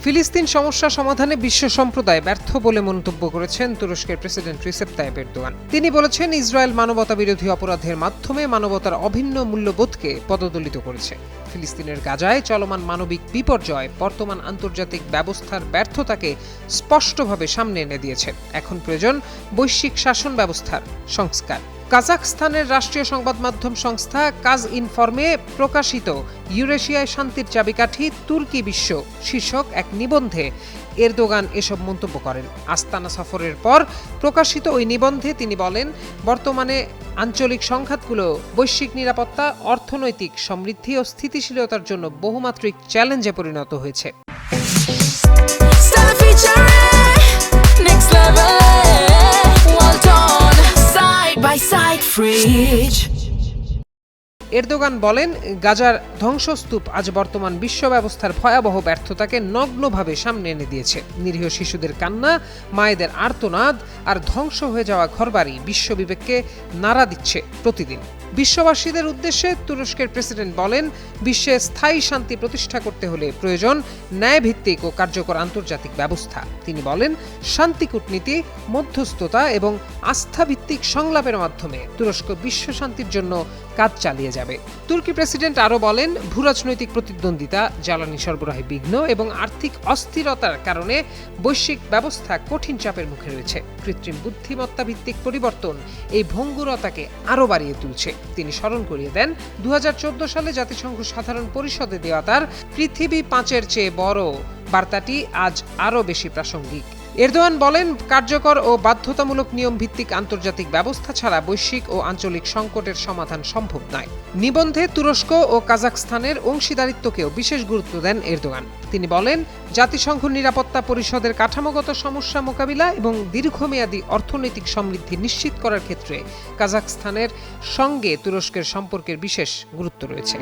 ফিলিস্তিন সমস্যা সমাধানে বিশ্ব সম্প্রদায় ব্যর্থ বলে মন্তব্য করেছেন তুরস্কের প্রেসিডেন্ট রিসেপ তাইয়েপ এরদোয়ান। তিনি বলেছেন, ইসরায়েল মানবতা বিরোধী অপরাধের মাধ্যমে মানবতার অভিন্ন মূল্যবোধকে পদদলিত করেছে। ফিলিস্তিনের গাজায় চলমান মানবিক বিপর্যয় বর্তমান আন্তর্জাতিক ব্যবস্থার ব্যর্থতাকে স্পষ্টভাবে সামনে এনে দিয়েছে। এখন প্রয়োজন বৈশ্বিক শাসন ব্যবস্থার সংস্কার। কাজাখস্তানের রাষ্ট্রীয় সংবাদ মাধ্যম সংস্থা কাজ ইনফর্মে প্রকাশিত ইউরেশিয়ায় শান্তির চাবিকাঠি তুর্কি বিশ্ব শীর্ষক এক নিবন্ধে এরদোগান এসব মন্তব্য করেন। আস্তানা সফরের পর প্রকাশিত ওই নিবন্ধে তিনি বলেন, বর্তমানে আঞ্চলিক সংঘাতগুলো বৈশ্বিক নিরাপত্তা, অর্থনৈতিক সমৃদ্ধি ও স্থিতিশীলতার জন্য বহুমাত্রিক চ্যালেঞ্জে পরিণত হয়েছে। এরদোগান বলেন, গাজার ধ্বংসস্তূপ আজ বর্তমান বিশ্ব ব্যবস্থার ভয়াবহ ব্যর্থতাকে নগ্নভাবে সামনে এনে দিয়েছে। নিরীহ শিশুদের কান্না, মায়েদের আর্তনাদ আর ধ্বংস হয়ে যাওয়া ঘরবাড়ি বিশ্ব বিবেককে নাড়া দিচ্ছে প্রতিদিন। বিশ্ববাসীদের উদ্দেশ্যে তুরস্কের প্রেসিডেন্ট বলেন, বিশ্বে স্থায়ী শান্তি প্রতিষ্ঠা করতে হলে প্রয়োজন ন্যায়ভিত্তিক ও কার্যকর আন্তর্জাতিক ব্যবস্থা। তিনি বলেন, শান্তি কূটনীতি, মধ্যস্থতা এবং আস্থাভিত্তিক সংলাপের মাধ্যমে তুরস্ক বিশ্ব শান্তির জন্য কাজ চালিয়ে যাবে। তুর্কি প্রেসিডেন্ট আরও বলেন, ভূরাজনৈতিক প্রতিদ্বন্দ্বিতা, জ্বালানি সরবরাহে বিঘ্ন এবং আর্থিক অস্থিরতার কারণে বৈশ্বিক ব্যবস্থা কঠিন চাপের মুখে রয়েছে। কৃত্রিম বুদ্ধিমত্তা ভিত্তিক পরিবর্তন এই ভঙ্গুরতাকে আরও বাড়িয়ে তুলছে। তিনি স্মরণ করিয়ে দেন, 2014 সালে জাতিসংঘ সাধারণ পরিষদে দেওয়া তার পৃথিবী 5-এর চেয়ে বড় বার্তাটি আজ আরও বেশি প্রাসঙ্গিক। এরদোয়ান বলেন, কার্যকর ও বাধ্যতামূলক নিয়ম ভিত্তিক আন্তর্জাতিক ব্যবস্থা ছাড়া বৈশ্বিক ও আঞ্চলিক সংকটের সমাধান সম্ভব নয়। নিবন্ধে তুরস্ক ও কাজাখস্তানের অংশীদারিত্বকেও বিশেষ গুরুত্ব দেন এরদোয়ান। তিনি বলেন, জাতিসংঘ নিরাপত্তা পরিষদের কাঠামোগত সমস্যা মোকাবিলা এবং দীর্ঘমেয়াদী অর্থনৈতিক সমৃদ্ধি নিশ্চিত করার ক্ষেত্রে কাজাখস্তানের সঙ্গে তুরস্কের সম্পর্কের বিশেষ গুরুত্ব রয়েছে।